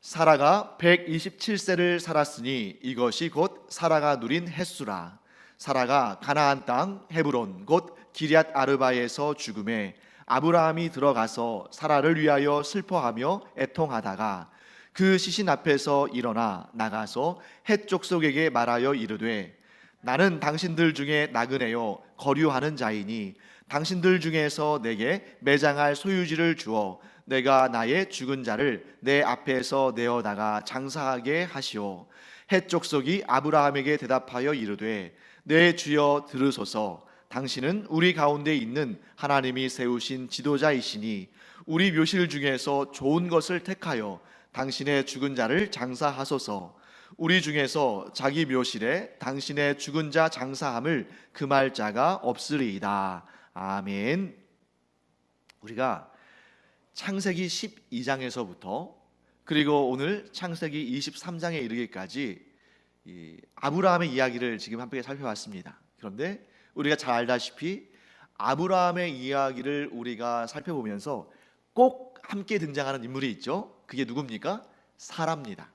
사라가 127세를 살았으니 이것이 곧 사라가 누린 햇수라. 사라가 가나안 땅 헤브론 곧 기럇 아르바에서 죽음에 아브라함이 들어가서 사라를 위하여 슬퍼하며 애통하다가 그 시신 앞에서 일어나 나가서 헷 족속에게 말하여 이르되 나는 당신들 중에 나그네요 거류하는 자이니 당신들 중에서 내게 매장할 소유지를 주어 내가 나의 죽은 자를 내 앞에서 내어다가 장사하게 하시오. 헷 족속이 아브라함에게 대답하여 이르되 내 주여 들으소서. 당신은 우리 가운데 있는 하나님이 세우신 지도자이시니 우리 묘실 중에서 좋은 것을 택하여 당신의 죽은 자를 장사하소서. 우리 중에서 자기 묘실에 당신의 죽은 자 장사함을 금할 자가 없으리이다. 아멘. 우리가 창세기 12장에서부터 그리고 오늘 창세기 23장에 이르기까지 아브라함의 이야기를 지금 함께 살펴봤습니다. 그런데 우리가 잘 알다시피 아브라함의 이야기를 우리가 살펴보면서 꼭 함께 등장하는 인물이 있죠. 그게 누굽니까? 사라입니다.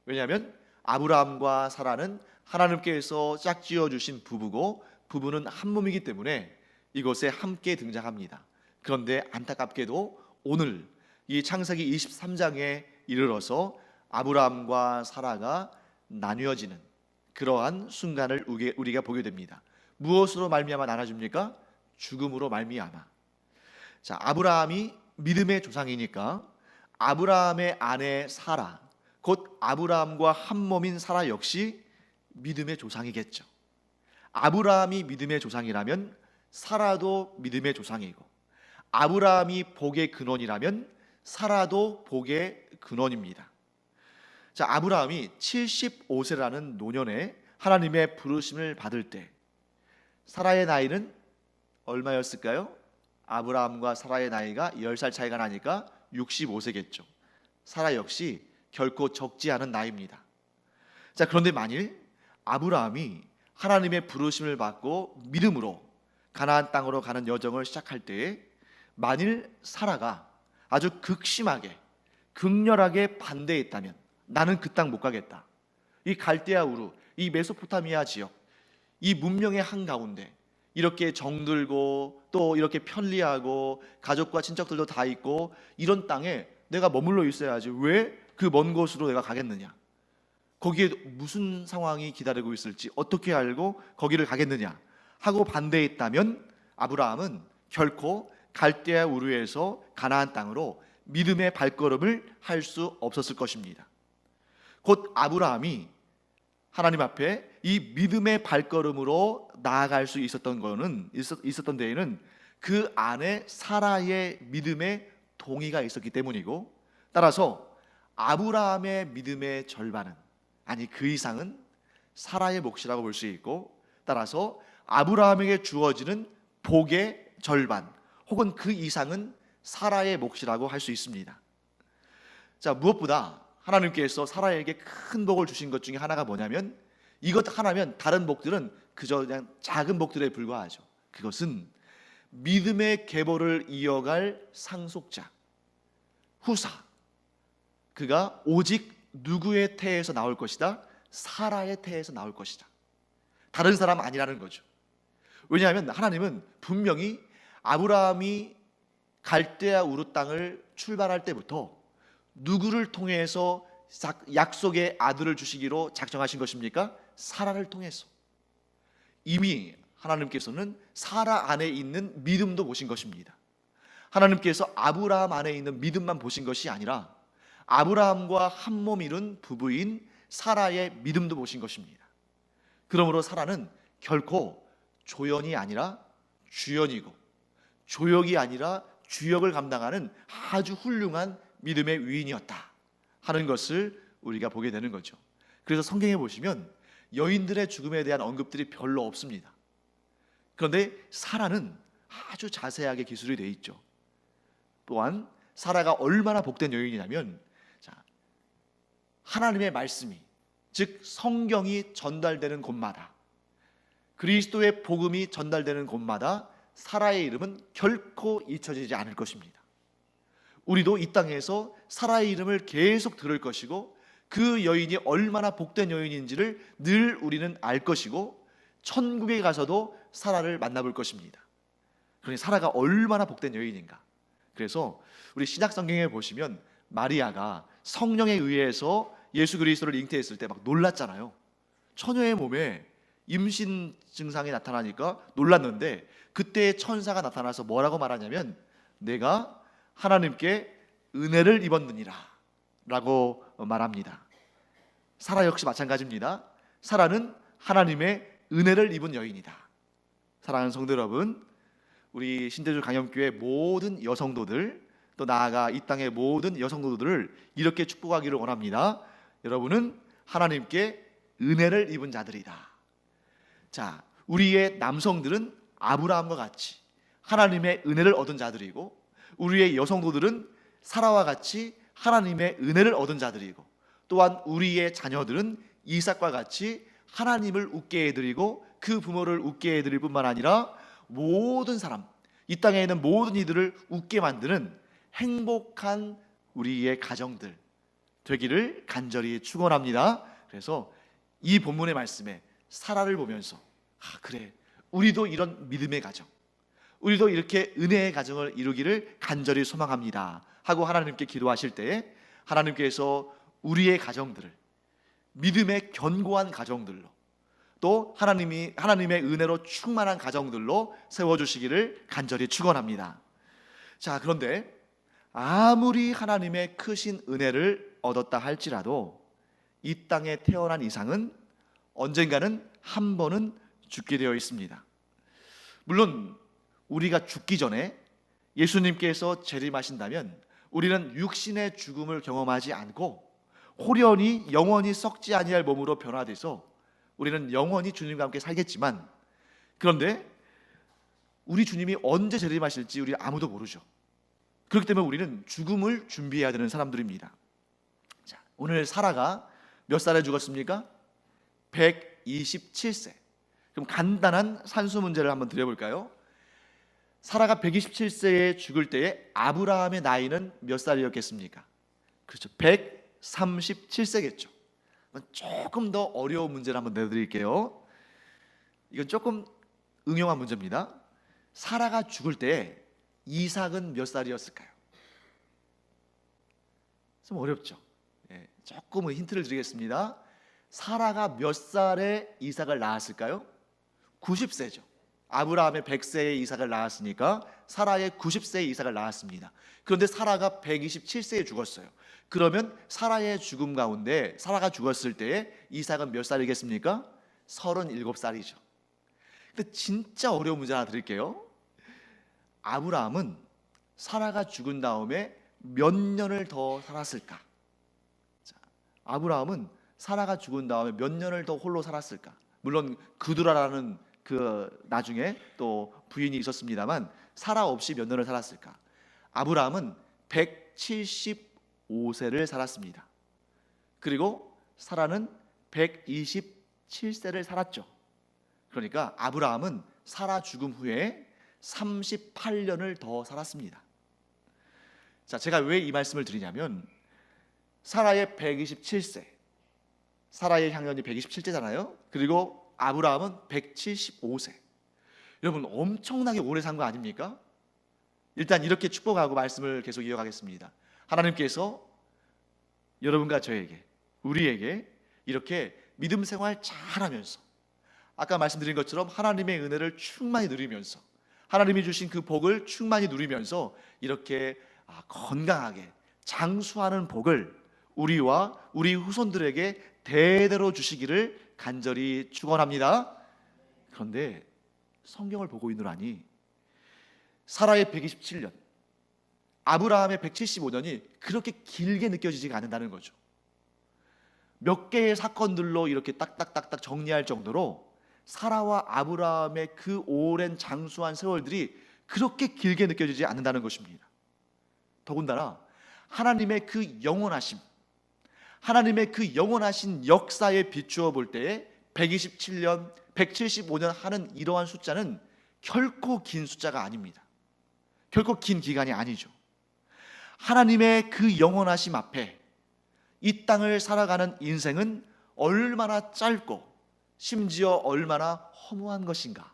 왜냐하면 아브라함과 사라는 하나님께서 짝지어 주신 부부고 부부는 한 몸이기 때문에 이곳에 함께 등장합니다. 그런데 안타깝게도 오늘 이 창세기 23장에 이르러서 아브라함과 사라가 나뉘어지는 그러한 순간을 우리가 보게 됩니다. 무엇으로 말미암아 나눠집니까? 죽음으로 말미암아. 자, 아브라함이 믿음의 조상이니까 아브라함의 아내 사라, 곧 아브라함과 한 몸인 사라 역시 믿음의 조상이겠죠. 아브라함이 믿음의 조상이라면 사라도 믿음의 조상이고, 아브라함이 복의 근원이라면 사라도 복의 근원입니다. 자, 아브라함이 75세라는 노년에 하나님의 부르심을 받을 때 사라의 나이는 얼마였을까요? 아브라함과 사라의 나이가 10살 차이가 나니까 65세겠죠. 사라 역시 결코 적지 않은 나이입니다. 자, 그런데 만일 아브라함이 하나님의 부르심을 받고 믿음으로 가나안 땅으로 가는 여정을 시작할 때에 만일 사라가 아주 극심하게 극렬하게 반대했다면 나는 그 땅 못 가겠다. 이 갈대아 우루, 이 메소포타미아 지역, 이 문명의 한가운데 이렇게 정들고 또 이렇게 편리하고 가족과 친척들도 다 있고 이런 땅에 내가 머물러 있어야지 왜 그 먼 곳으로 내가 가겠느냐. 거기에 무슨 상황이 기다리고 있을지 어떻게 알고 거기를 가겠느냐 하고 반대했다면 아브라함은 결코 갈대아 우르에서 가나안 땅으로 믿음의 발걸음을 할 수 없었을 것입니다. 곧 아브라함이 하나님 앞에 이 믿음의 발걸음으로 나아갈 수 있었던 데에는 그 안에 사라의 믿음의 동의가 있었기 때문이고, 따라서 아브라함의 믿음의 절반은, 아니 그 이상은 사라의 몫이라고 볼 수 있고, 따라서 아브라함에게 주어지는 복의 절반 혹은 그 이상은 사라의 몫이라고 할 수 있습니다. 자, 무엇보다 하나님께서 사라에게 큰 복을 주신 것 중에 하나가 뭐냐면, 이것 하나면 다른 복들은 그저 그냥 작은 복들에 불과하죠. 그것은 믿음의 계보를 이어갈 상속자, 후사, 그가 오직 누구의 태에서 나올 것이다? 사라의 태에서 나올 것이다. 다른 사람 아니라는 거죠. 왜냐하면 하나님은 분명히 아브라함이 갈대아 우르 땅을 출발할 때부터 누구를 통해서 약속의 아들을 주시기로 작정하신 것입니까? 사라를 통해서. 이미 하나님께서는 사라 안에 있는 믿음도 보신 것입니다. 하나님께서 아브라함 안에 있는 믿음만 보신 것이 아니라 아브라함과 한 몸 이룬 부부인 사라의 믿음도 보신 것입니다. 그러므로 사라는 결코 조연이 아니라 주연이고 조역이 아니라 주역을 감당하는 아주 훌륭한 믿음의 위인이었다 하는 것을 우리가 보게 되는 거죠. 그래서 성경에 보시면 여인들의 죽음에 대한 언급들이 별로 없습니다. 그런데 사라는 아주 자세하게 기술이 되어 있죠. 또한 사라가 얼마나 복된 여인이냐면, 하나님의 말씀이, 즉 성경이 전달되는 곳마다, 그리스도의 복음이 전달되는 곳마다 사라의 이름은 결코 잊혀지지 않을 것입니다. 우리도 이 땅에서 사라의 이름을 계속 들을 것이고 그 여인이 얼마나 복된 여인인지를 늘 우리는 알 것이고 천국에 가서도 사라를 만나볼 것입니다. 그러니 사라가 얼마나 복된 여인인가. 그래서 우리 신약 성경에 보시면 마리아가 성령에 의해서 예수 그리스도를 잉태했을 때 막 놀랐잖아요. 처녀의 몸에 임신 증상이 나타나니까 놀랐는데 그때 천사가 나타나서 뭐라고 말하냐면 내가 하나님께 은혜를 입었느니라 라고 말합니다. 사라 역시 마찬가지입니다. 사라는 하나님의 은혜를 입은 여인이다. 사랑하는 성도 여러분, 우리 신대주 강염교회 모든 여성도들, 또 나아가 이 땅의 모든 여성도들을 이렇게 축복하기를 원합니다. 여러분은 하나님께 은혜를 입은 자들이다. 자, 우리의 남성들은 아브라함과 같이 하나님의 은혜를 얻은 자들이고, 우리의 여성도들은 사라와 같이 하나님의 은혜를 얻은 자들이고, 또한 우리의 자녀들은 이삭과 같이 하나님을 웃게 해드리고 그 부모를 웃게 해드릴 뿐만 아니라 모든 사람, 이 땅에 있는 모든 이들을 웃게 만드는 행복한 우리의 가정들 되기를 간절히 축원합니다. 그래서 이 본문의 말씀에 사라를 보면서 그래, 우리도 이런 믿음의 가정, 우리도 이렇게 은혜의 가정을 이루기를 간절히 소망합니다 하고 하나님께 기도하실 때에 하나님께서 우리의 가정들을 믿음의 견고한 가정들로, 또 하나님의 은혜로 충만한 가정들로 세워주시기를 간절히 축원합니다. 자, 그런데 아무리 하나님의 크신 은혜를 얻었다 할지라도 이 땅에 태어난 이상은 언젠가는 한 번은 죽게 되어 있습니다. 물론 우리가 죽기 전에 예수님께서 재림하신다면 우리는 육신의 죽음을 경험하지 않고 호련히 영원히 썩지 아니할 몸으로 변화돼서 우리는 영원히 주님과 함께 살겠지만, 그런데 우리 주님이 언제 재림하실지 우리 아무도 모르죠. 그렇기 때문에 우리는 죽음을 준비해야 되는 사람들입니다. 자, 오늘 사라가 몇 살에 죽었습니까? 127세. 그럼 간단한 산수 문제를 한번 드려볼까요? 사라가 127세에 죽을 때에 아브라함의 나이는 몇 살이었겠습니까? 그렇죠, 137세겠죠. 조금 더 어려운 문제를 한번 내드릴게요. 이건 조금 응용한 문제입니다. 사라가 죽을 때 이삭은 몇 살이었을까요? 좀 어렵죠. 조금 힌트를 드리겠습니다. 사라가 몇 살에 이삭을 낳았을까요? 90세죠. 아브라함의 100세에 이삭을 낳았으니까 사라의 90세에 이삭을 낳았습니다. 그런데 사라가 127세에 죽었어요. 그러면 사라의 죽음 가운데 사라가 죽었을 때에 이삭은 몇 살이겠습니까? 37살이죠. 근데 진짜 어려운 문제 하나 드릴게요. 아브라함은 사라가 죽은 다음에 몇 년을 더 살았을까? 자, 아브라함은 사라가 죽은 다음에 몇 년을 더 홀로 살았을까? 물론 그두라라는 그 나중에 또 부인이 있었습니다만 사라 없이 몇 년을 살았을까? 아브라함은 175세를 살았습니다. 그리고 사라는 127세를 살았죠. 그러니까 아브라함은 사라 죽음 후에 38년을 더 살았습니다. 자, 제가 왜 이 말씀을 드리냐면 사라의 127세, 사라의 향년이 127세잖아요. 그리고 아브라함은 175세. 여러분 엄청나게 오래 산 거 아닙니까? 일단 이렇게 축복하고 말씀을 계속 이어가겠습니다. 하나님께서 여러분과 저에게, 우리에게 이렇게 믿음 생활 잘하면서 아까 말씀드린 것처럼 하나님의 은혜를 충만히 누리면서 하나님이 주신 그 복을 충만히 누리면서 이렇게 건강하게 장수하는 복을 우리와 우리 후손들에게 대대로 주시기를 간절히 축원합니다. 그런데 성경을 보고 있노라니 사라의 127년, 아브라함의 175년이 그렇게 길게 느껴지지가 않는다는 거죠. 몇 개의 사건들로 이렇게 딱딱딱딱 정리할 정도로 사라와 아브라함의 그 오랜 장수한 세월들이 그렇게 길게 느껴지지 않는다는 것입니다. 더군다나 하나님의 그 영원하심, 하나님의 그 영원하신 역사에 비추어 볼 때에 127년, 175년 하는 이러한 숫자는 결코 긴 숫자가 아닙니다. 결코 긴 기간이 아니죠. 하나님의 그 영원하심 앞에 이 땅을 살아가는 인생은 얼마나 짧고 심지어 얼마나 허무한 것인가,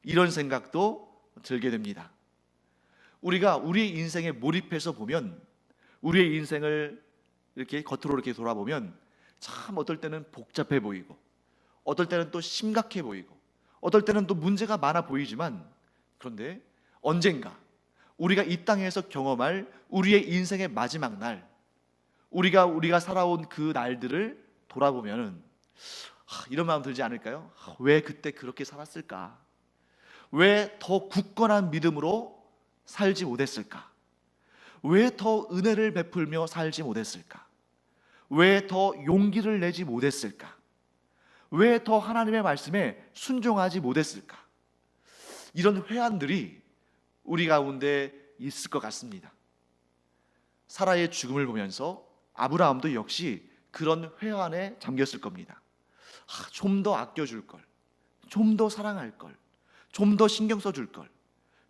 이런 생각도 들게 됩니다. 우리가 우리의 인생에 몰입해서 보면, 우리의 인생을 이렇게 겉으로 이렇게 돌아보면 참 어떨 때는 복잡해 보이고, 어떨 때는 또 심각해 보이고, 어떨 때는 또 문제가 많아 보이지만, 그런데 언젠가 우리가 이 땅에서 경험할 우리의 인생의 마지막 날, 우리가 살아온 그 날들을 돌아보면은 이런 마음 들지 않을까요? 왜 그때 그렇게 살았을까? 왜 더 굳건한 믿음으로 살지 못했을까? 왜 더 은혜를 베풀며 살지 못했을까? 왜 더 용기를 내지 못했을까? 왜 더 하나님의 말씀에 순종하지 못했을까? 이런 회한들이 우리 가운데 있을 것 같습니다. 사라의 죽음을 보면서 아브라함도 역시 그런 회한에 잠겼을 겁니다. 좀 더 아껴줄 걸, 좀 더 사랑할 걸, 좀 더 신경 써줄 걸,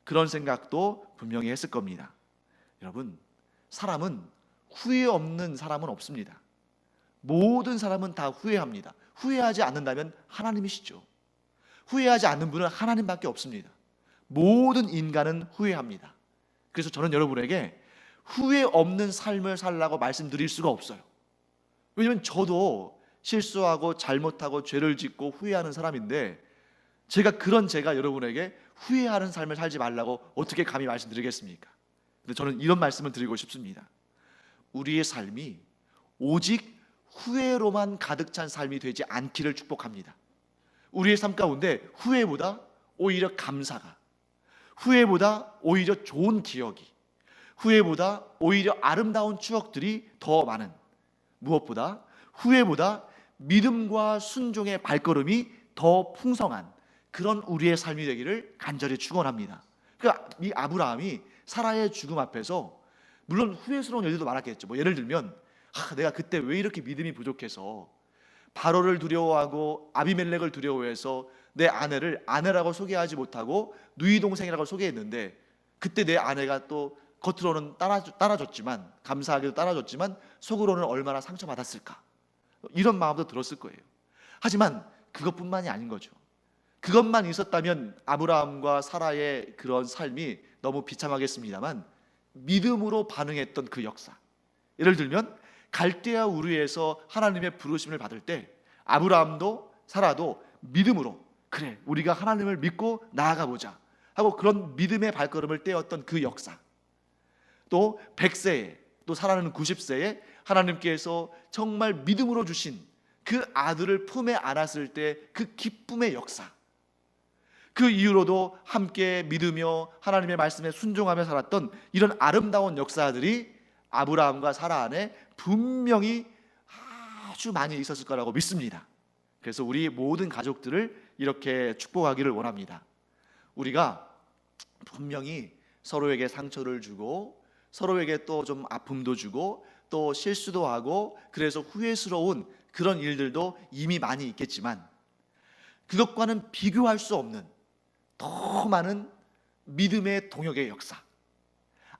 그런 생각도 분명히 했을 겁니다. 여러분, 사람은 후회 없는 사람은 없습니다. 모든 사람은 다 후회합니다. 후회하지 않는다면 하나님이시죠. 후회하지 않는 분은 하나님밖에 없습니다. 모든 인간은 후회합니다. 그래서 저는 여러분에게 후회 없는 삶을 살라고 말씀드릴 수가 없어요. 왜냐하면 저도 실수하고 잘못하고 죄를 짓고 후회하는 사람인데, 제가 여러분에게 후회하는 삶을 살지 말라고 어떻게 감히 말씀드리겠습니까? 근데 저는 이런 말씀을 드리고 싶습니다. 우리의 삶이 오직 후회로만 가득 찬 삶이 되지 않기를 축복합니다. 우리의 삶 가운데 후회보다 오히려 감사가, 후회보다 오히려 좋은 기억이, 후회보다 오히려 아름다운 추억들이 더 많은, 무엇보다 후회보다 믿음과 순종의 발걸음이 더 풍성한 그런 우리의 삶이 되기를 간절히 축원합니다. 그러니까 이 아브라함이 사라의 죽음 앞에서 물론 후회스러운 일들도 많았겠죠. 예를 들면 내가 그때 왜 이렇게 믿음이 부족해서 바로를 두려워하고 아비멜렉을 두려워해서 내 아내를 아내라고 소개하지 못하고 누이 동생이라고 소개했는데, 그때 내 아내가 또 겉으로는 따라줬지만, 감사하게도 따라줬지만 속으로는 얼마나 상처받았을까, 이런 마음도 들었을 거예요. 하지만 그것뿐만이 아닌 거죠. 그것만 있었다면 아브라함과 사라의 그런 삶이 너무 비참하겠습니다만, 믿음으로 반응했던 그 역사, 예를 들면 갈대아 우르에서 하나님의 부르심을 받을 때 아브라함도 사라도 믿음으로, 그래 우리가 하나님을 믿고 나아가 보자 하고 그런 믿음의 발걸음을 떼었던 그 역사, 또 100세에, 또 사라는 90세에 하나님께서 정말 믿음으로 주신 그 아들을 품에 안았을 때 그 기쁨의 역사, 그 이후로도 함께 믿으며 하나님의 말씀에 순종하며 살았던 이런 아름다운 역사들이 아브라함과 사라 안에 분명히 아주 많이 있었을 거라고 믿습니다. 그래서 우리 모든 가족들을 이렇게 축복하기를 원합니다. 우리가 분명히 서로에게 상처를 주고, 서로에게 또 좀 아픔도 주고, 또 실수도 하고, 그래서 후회스러운 그런 일들도 이미 많이 있겠지만, 그것과는 비교할 수 없는 더 많은 믿음의 동역의 역사,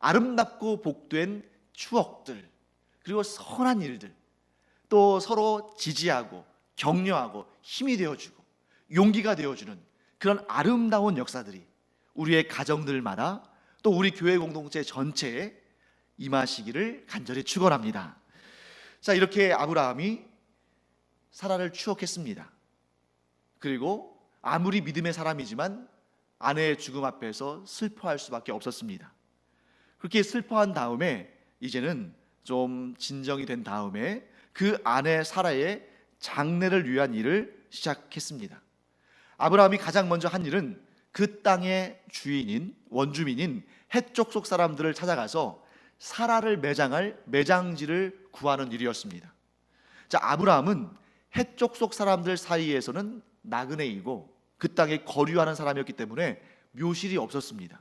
아름답고 복된 추억들, 그리고 선한 일들, 또 서로 지지하고 격려하고 힘이 되어주고 용기가 되어주는 그런 아름다운 역사들이 우리의 가정들마다, 또 우리 교회 공동체 전체에 임하시기를 간절히 축원합니다. 자, 이렇게 아브라함이 사라를 추억했습니다. 그리고 아무리 믿음의 사람이지만 아내의 죽음 앞에서 슬퍼할 수밖에 없었습니다. 그렇게 슬퍼한 다음에 이제는 좀 진정이 된 다음에 그 아내 사라의 장례를 위한 일을 시작했습니다. 아브라함이 가장 먼저 한 일은 그 땅의 주인인, 원주민인 헷 족 사람들을 찾아가서 사라를 매장할 매장지를 구하는 일이었습니다. 자, 아브라함은 헷 족 사람들 사이에서는 나그네이고 그 땅에 거류하는 사람이었기 때문에 묘실이 없었습니다.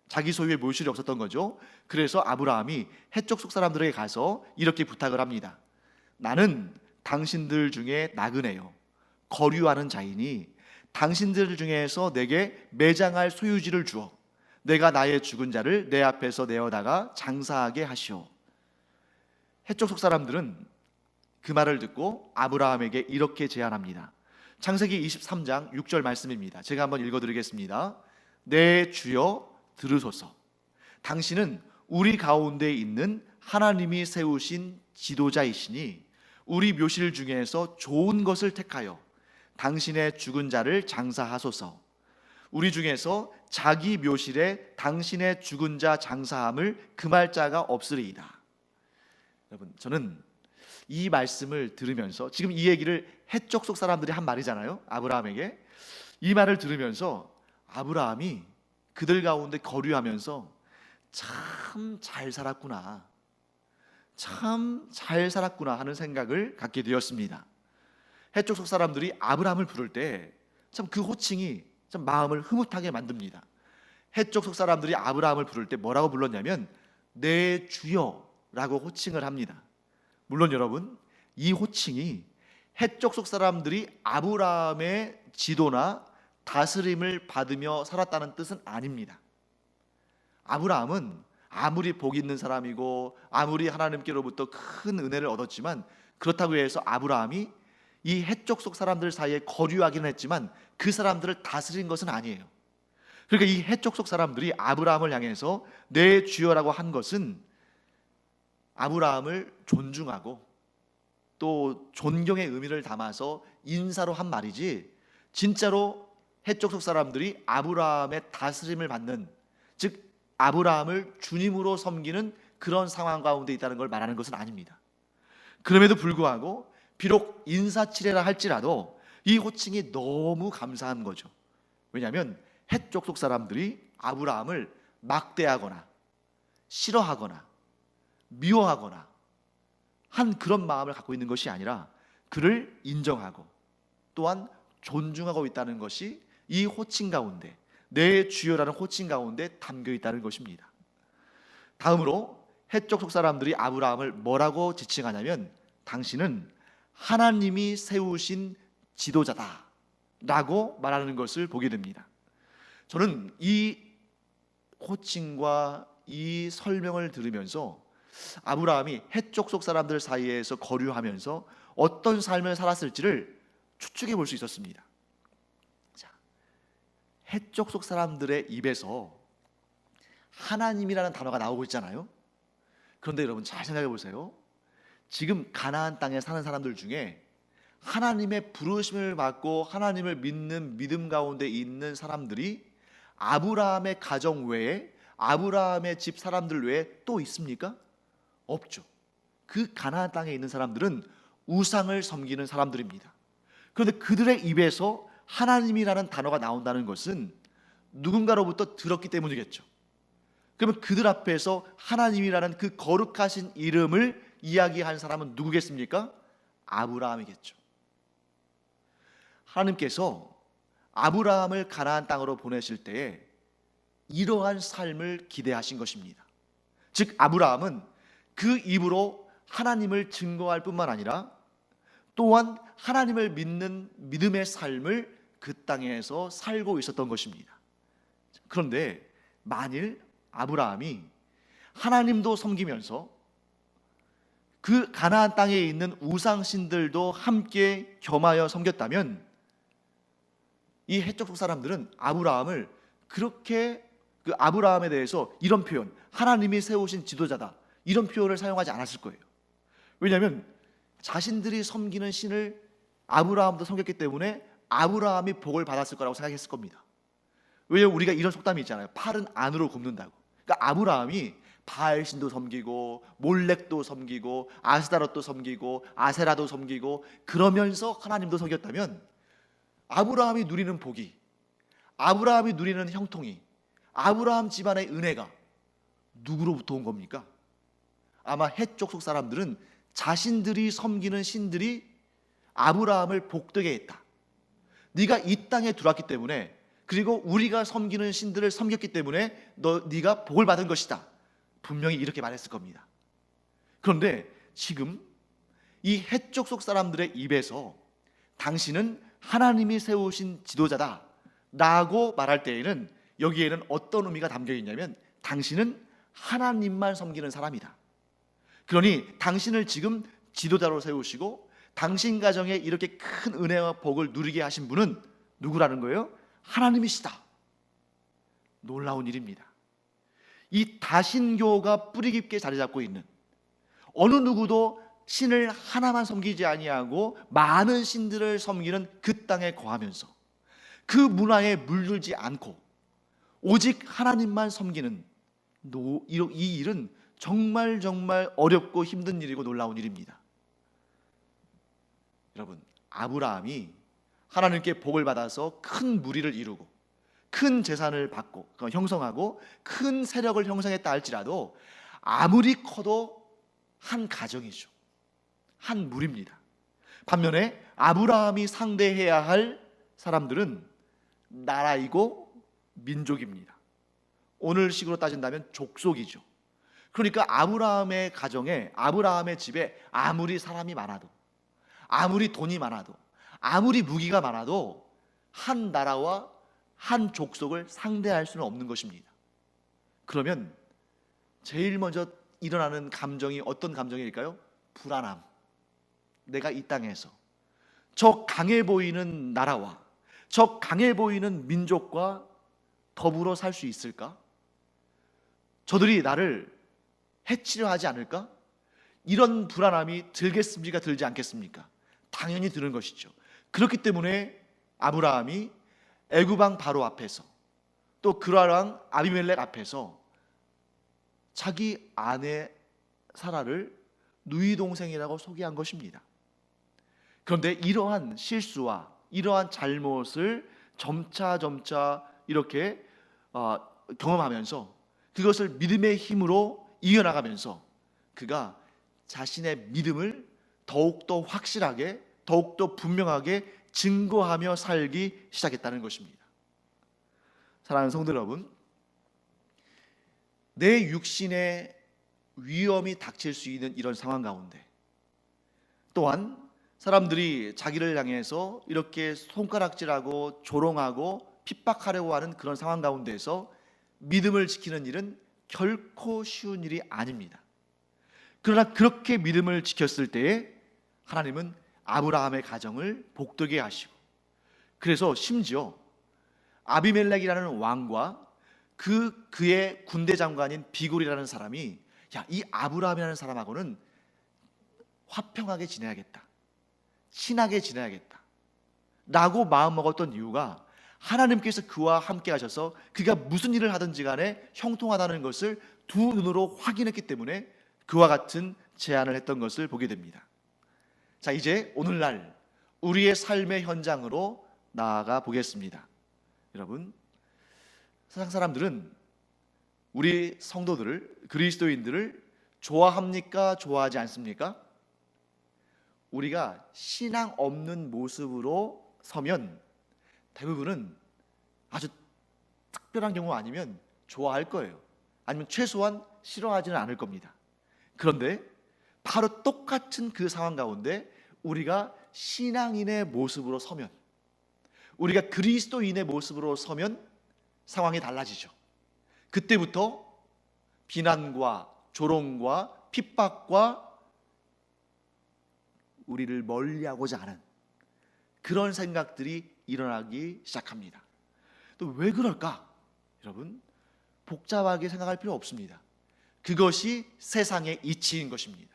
자기 소유의 묘실이 없었던 거죠. 그래서 아브라함이 헷 족 사람들에게 가서 이렇게 부탁을 합니다. 나는 당신들 중에 나그네요, 거류하는 자이니 당신들 중에서 내게 매장할 소유지를 주어 내가 나의 죽은 자를 내 앞에서 내어다가 장사하게 하시오. 해쪽 속 사람들은 그 말을 듣고 아브라함에게 이렇게 제안합니다. 창세기 23장 6절 말씀입니다. 제가 한번 읽어드리겠습니다. 내 주여 들으소서. 당신은 우리 가운데 있는 하나님이 세우신 지도자이시니 우리 묘실 중에서 좋은 것을 택하여 당신의 죽은 자를 장사하소서. 우리 중에서 자기 묘실에 당신의 죽은 자 장사함을 금할 자가 없으리이다. 여러분, 저는 이 말씀을 들으면서, 지금 이 얘기를 해쪽 속 사람들이 한 말이잖아요, 아브라함에게. 이 말을 들으면서 아브라함이 그들 가운데 거류하면서 참 잘 살았구나, 참 잘 살았구나 하는 생각을 갖게 되었습니다. 해쪽 속 사람들이 아브라함을 부를 때 참 그 호칭이 참 마음을 흐뭇하게 만듭니다. 해쪽 속 사람들이 아브라함을 부를 때 뭐라고 불렀냐면 내 주여라고 호칭을 합니다. 물론 여러분, 이 호칭이 해쪽 속 사람들이 아브라함의 지도나 다스림을 받으며 살았다는 뜻은 아닙니다. 아브라함은 아무리 복 있는 사람이고 아무리 하나님께로부터 큰 은혜를 얻었지만, 그렇다고 해서 아브라함이 이 해쪽 속 사람들 사이에 거류하기는 했지만 그 사람들을 다스린 것은 아니에요. 그러니까 이 해쪽 속 사람들이 아브라함을 향해서 내 주여라고 한 것은 아브라함을 존중하고 또 존경의 의미를 담아서 인사로 한 말이지, 진짜로 해쪽 속 사람들이 아브라함의 다스림을 받는, 즉 아브라함을 주님으로 섬기는 그런 상황 가운데 있다는 걸 말하는 것은 아닙니다. 그럼에도 불구하고 비록 인사치레라 할지라도 이 호칭이 너무 감사한 거죠. 왜냐하면 해쪽 속 사람들이 아브라함을 막대하거나 싫어하거나 미워하거나 한 그런 마음을 갖고 있는 것이 아니라 그를 인정하고 또한 존중하고 있다는 것이 이 호칭 가운데, 내 주여라는 호칭 가운데 담겨 있다는 것입니다. 다음으로 해쪽 속 사람들이 아브라함을 뭐라고 지칭하냐면 당신은 하나님이 세우신 지도자다 라고 말하는 것을 보게 됩니다. 저는 이 호칭과 이 설명을 들으면서 아브라함이 해쪽 속 사람들 사이에서 거류하면서 어떤 삶을 살았을지를 추측해 볼 수 있었습니다. 자, 해쪽 속 사람들의 입에서 하나님이라는 단어가 나오고 있잖아요. 그런데 여러분 잘 생각해 보세요. 지금 가나안 땅에 사는 사람들 중에 하나님의 부르심을 받고 하나님을 믿는 믿음 가운데 있는 사람들이 아브라함의 가정 외에, 아브라함의 집 사람들 외에 또 있습니까? 없죠. 그 가나안 땅에 있는 사람들은 우상을 섬기는 사람들입니다. 그런데 그들의 입에서 하나님이라는 단어가 나온다는 것은 누군가로부터 들었기 때문이겠죠. 그러면 그들 앞에서 하나님이라는 그 거룩하신 이름을 이야기한 사람은 누구겠습니까? 아브라함이겠죠. 하나님께서 아브라함을 가나안 땅으로 보내실 때에 이러한 삶을 기대하신 것입니다. 즉 아브라함은 그 입으로 하나님을 증거할 뿐만 아니라 또한 하나님을 믿는 믿음의 삶을 그 땅에서 살고 있었던 것입니다. 그런데 만일 아브라함이 하나님도 섬기면서 그 가나안 땅에 있는 우상신들도 함께 겸하여 섬겼다면 이 해쪽 속 사람들은 아브라함을 그렇게, 그 아브라함에 대해서 이런 표현, 하나님이 세우신 지도자다, 이런 표현을 사용하지 않았을 거예요. 왜냐하면 자신들이 섬기는 신을 아브라함도 섬겼기 때문에 아브라함이 복을 받았을 거라고 생각했을 겁니다. 왜냐하면 우리가 이런 속담이 있잖아요. 팔은 안으로 굽는다고. 그러니까 아브라함이 바알신도 섬기고 몰렉도 섬기고 아스다롯도 섬기고 아세라도 섬기고 그러면서 하나님도 섬겼다면 아브라함이 누리는 복이, 아브라함이 누리는 형통이, 아브라함 집안의 은혜가 누구로부터 온 겁니까? 아마 해쪽 속 사람들은 자신들이 섬기는 신들이 아브라함을 복되게 했다, 네가 이 땅에 들어왔기 때문에, 그리고 우리가 섬기는 신들을 섬겼기 때문에 네가 복을 받은 것이다, 분명히 이렇게 말했을 겁니다. 그런데 지금 이 해쪽 속 사람들의 입에서 당신은 하나님이 세우신 지도자다 라고 말할 때에는 여기에는 어떤 의미가 담겨 있냐면 당신은 하나님만 섬기는 사람이다. 그러니 당신을 지금 지도자로 세우시고 당신 가정에 이렇게 큰 은혜와 복을 누리게 하신 분은 누구라는 거예요? 하나님이시다. 놀라운 일입니다. 이 다신교가 뿌리 깊게 자리 잡고 있는, 어느 누구도 신을 하나만 섬기지 아니하고 많은 신들을 섬기는 그 땅에 거하면서 그 문화에 물들지 않고 오직 하나님만 섬기는 이 일은 정말 어렵고 힘든 일이고 놀라운 일입니다. 여러분, 아브라함이 하나님께 복을 받아서 큰 무리를 이루고 큰 재산을 받고 형성하고 큰 세력을 형성했다 할지라도 아무리 커도 한 가정이죠. 한 무리입니다. 반면에 아브라함이 상대해야 할 사람들은 나라이고 민족입니다. 오늘 식으로 따진다면 족속이죠. 그러니까 아브라함의 가정에, 아브라함의 집에 아무리 사람이 많아도, 아무리 돈이 많아도, 아무리 무기가 많아도 한 나라와 한 족속을 상대할 수는 없는 것입니다. 그러면 제일 먼저 일어나는 감정이 어떤 감정일까요? 불안함. 내가 이 땅에서 저 강해 보이는 나라와 저 강해 보이는 민족과 더불어 살 수 있을까? 저들이 나를 해치려 하지 않을까? 이런 불안함이 들겠습니까? 들지 않겠습니까? 당연히 드는 것이죠. 그렇기 때문에 아브라함이 애굽 왕 바로 앞에서 또 그랄 왕 아비멜렉 앞에서 자기 아내 사라를 누이 동생이라고 소개한 것입니다. 그런데 이러한 실수와 이러한 잘못을 점차 이렇게 경험하면서 그것을 믿음의 힘으로 이겨나가면서 그가 자신의 믿음을 더욱더 확실하게, 더욱더 분명하게 증거하며 살기 시작했다는 것입니다. 사랑하는 성도 여러분, 내 육신에 위험이 닥칠 수 있는 이런 상황 가운데, 또한 사람들이 자기를 향해서 이렇게 손가락질하고 조롱하고 핍박하려고 하는 그런 상황 가운데에서 믿음을 지키는 일은 결코 쉬운 일이 아닙니다. 그러나 그렇게 믿음을 지켰을 때에 하나님은 아브라함의 가정을 복되게 하시고, 그래서 심지어 아비멜렉이라는 왕과 그의 군대 장관인 비골이라는 사람이 이 아브라함이라는 사람하고는 화평하게 지내야겠다, 친하게 지내야겠다 라고 마음먹었던 이유가 하나님께서 그와 함께 하셔서 그가 무슨 일을 하든지 간에 형통하다는 것을 두 눈으로 확인했기 때문에 그와 같은 제안을 했던 것을 보게 됩니다. 자, 이제 오늘날 우리의 삶의 현장으로 나아가 보겠습니다. 여러분, 세상 사람들은 우리 성도들을, 그리스도인들을 좋아합니까? 좋아하지 않습니까? 우리가 신앙 없는 모습으로 서면 대부분은 아주 특별한 경우 아니면 좋아할 거예요. 아니면 최소한 싫어하지는 않을 겁니다. 그런데 바로 똑같은 그 상황 가운데 우리가 신앙인의 모습으로 서면, 우리가 그리스도인의 모습으로 서면 상황이 달라지죠. 그때부터 비난과 조롱과 핍박과 우리를 멀리하고자 하는 그런 생각들이 일어나기 시작합니다. 또 왜 그럴까? 여러분, 복잡하게 생각할 필요 없습니다. 그것이 세상의 이치인 것입니다.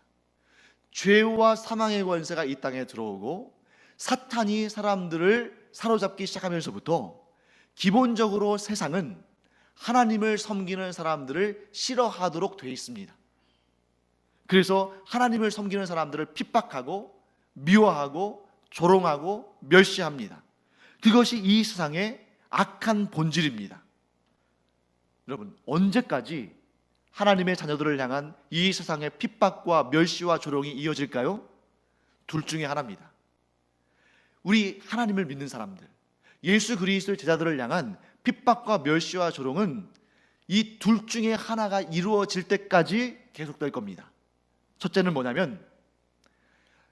죄와 사망의 권세가 이 땅에 들어오고 사탄이 사람들을 사로잡기 시작하면서부터 기본적으로 세상은 하나님을 섬기는 사람들을 싫어하도록 되어 있습니다. 그래서 하나님을 섬기는 사람들을 핍박하고 미워하고 조롱하고 멸시합니다. 그것이 이 세상의 악한 본질입니다. 여러분, 언제까지 하나님의 자녀들을 향한 이 세상의 핍박과 멸시와 조롱이 이어질까요? 둘 중에 하나입니다. 우리 하나님을 믿는 사람들, 예수 그리스도의 제자들을 향한 핍박과 멸시와 조롱은 이 둘 중에 하나가 이루어질 때까지 계속될 겁니다. 첫째는 뭐냐면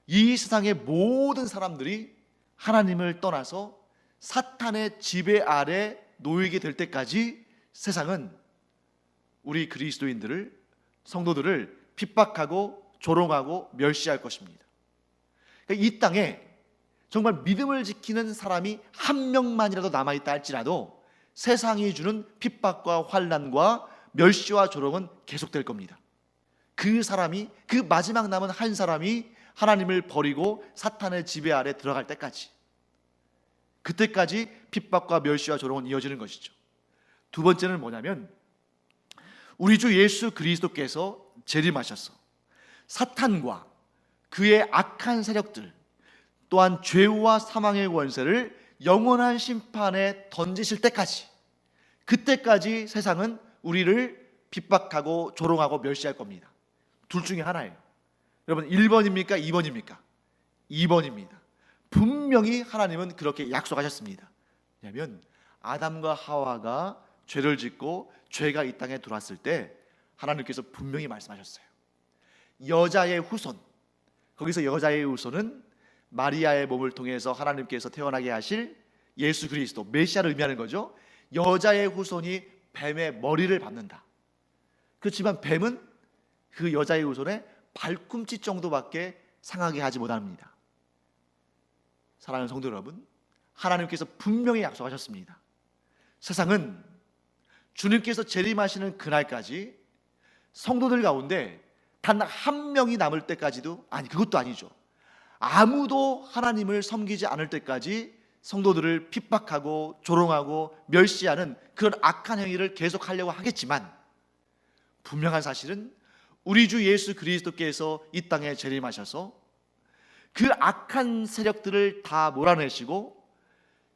이 세상의 모든 사람들이 하나님을 떠나서 사탄의 지배 아래 놓이게 될 때까지 세상은 우리 그리스도인들을, 성도들을 핍박하고 조롱하고 멸시할 것입니다. 그러니까 이 땅에 정말 믿음을 지키는 사람이 한 명만이라도 남아있다 할지라도 세상이 주는 핍박과 환난과 멸시와 조롱은 계속될 겁니다. 그 사람이, 그 마지막 남은 한 사람이 하나님을 버리고 사탄의 지배 아래 들어갈 때까지, 그때까지 핍박과 멸시와 조롱은 이어지는 것이죠. 두 번째는 뭐냐면, 우리 주 예수 그리스도께서 재림하셔서 사탄과 그의 악한 세력들, 또한 죄와 사망의 권세를 영원한 심판에 던지실 때까지, 그때까지 세상은 우리를 핍박하고 조롱하고 멸시할 겁니다. 둘 중에 하나예요. 여러분, 1번입니까? 2번입니까? 2번입니다. 분명히 하나님은 그렇게 약속하셨습니다. 왜냐하면 아담과 하와가 죄를 짓고 죄가 이 땅에 들어왔을 때 하나님께서 분명히 말씀하셨어요. 여자의 후손, 거기서 여자의 후손은 마리아의 몸을 통해서 하나님께서 태어나게 하실 예수 그리스도, 메시아를 의미하는 거죠. 여자의 후손이 뱀의 머리를 밟는다. 그렇지만 뱀은 그 여자의 후손의 발꿈치 정도밖에 상하게 하지 못합니다. 사랑하는 성도 여러분, 하나님께서 분명히 약속하셨습니다. 세상은 주님께서 재림하시는 그날까지 성도들 가운데 단 한 명이 남을 때까지도, 아니 그것도 아니죠, 아무도 하나님을 섬기지 않을 때까지 성도들을 핍박하고 조롱하고 멸시하는 그런 악한 행위를 계속하려고 하겠지만, 분명한 사실은 우리 주 예수 그리스도께서 이 땅에 재림하셔서 그 악한 세력들을 다 몰아내시고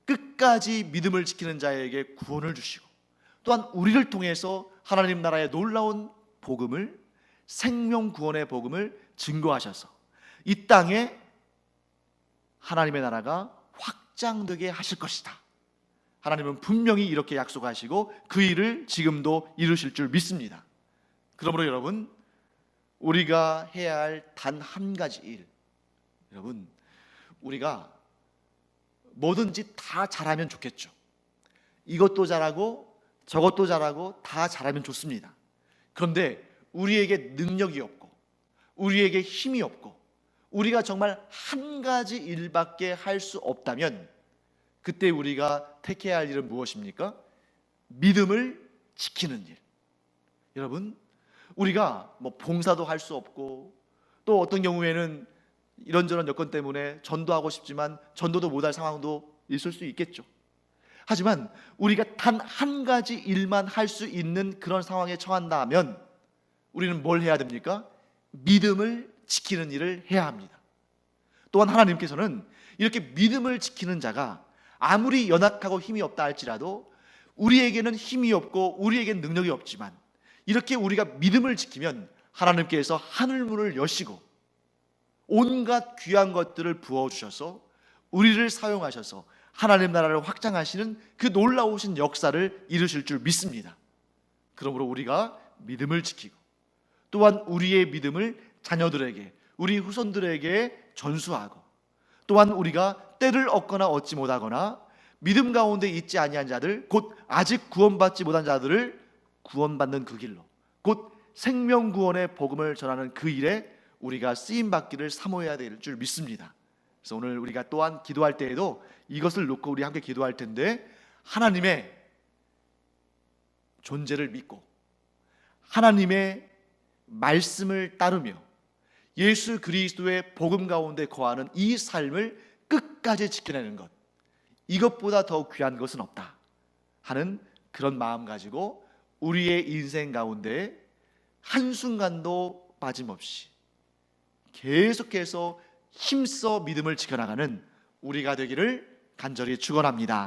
끝까지 믿음을 지키는 자에게 구원을 주시고, 또한 우리를 통해서 하나님 나라의 놀라운 복음을, 생명 구원의 복음을 증거하셔서 이 땅에 하나님의 나라가 확장되게 하실 것이다. 하나님은 분명히 이렇게 약속하시고 그 일을 지금도 이루실 줄 믿습니다. 그러므로 여러분, 우리가 해야 할 단 한 가지 일, 여러분, 우리가 뭐든지 다 잘하면 좋겠죠. 이것도 잘하고 저것도 잘하고 다 잘하면 좋습니다. 그런데 우리에게 능력이 없고 우리에게 힘이 없고 우리가 정말 한 가지 일밖에 할 수 없다면, 그때 우리가 택해야 할 일은 무엇입니까? 믿음을 지키는 일. 여러분, 우리가 뭐 봉사도 할 수 없고, 또 어떤 경우에는 이런저런 여건 때문에 전도하고 싶지만 전도도 못할 상황도 있을 수 있겠죠. 하지만 우리가 단 한 가지 일만 할 수 있는 그런 상황에 처한다면 우리는 뭘 해야 됩니까? 믿음을 지키는 일을 해야 합니다. 또한 하나님께서는 이렇게 믿음을 지키는 자가 아무리 연약하고 힘이 없다 할지라도, 우리에게는 힘이 없고 우리에게는 능력이 없지만 이렇게 우리가 믿음을 지키면 하나님께서 하늘문을 여시고 온갖 귀한 것들을 부어주셔서 우리를 사용하셔서 하나님 나라를 확장하시는 그 놀라우신 역사를 이루실 줄 믿습니다. 그러므로 우리가 믿음을 지키고, 또한 우리의 믿음을 자녀들에게, 우리 후손들에게 전수하고, 또한 우리가 때를 얻거나 얻지 못하거나 믿음 가운데 있지 아니한 자들, 곧 아직 구원받지 못한 자들을 구원받는 그 길로, 곧 생명구원의 복음을 전하는 그 일에 우리가 쓰임받기를 사모해야 될 줄 믿습니다. 그래서 오늘 우리가 또한 기도할 때에도 이것을 놓고 우리 함께 기도할 텐데, 하나님의 존재를 믿고 하나님의 말씀을 따르며 예수 그리스도의 복음 가운데 거하는 이 삶을 끝까지 지켜내는 것, 이것보다 더 귀한 것은 없다 하는 그런 마음 가지고 우리의 인생 가운데 한순간도 빠짐없이 계속해서 힘써 믿음을 지켜나가는 우리가 되기를 간절히 축원합니다.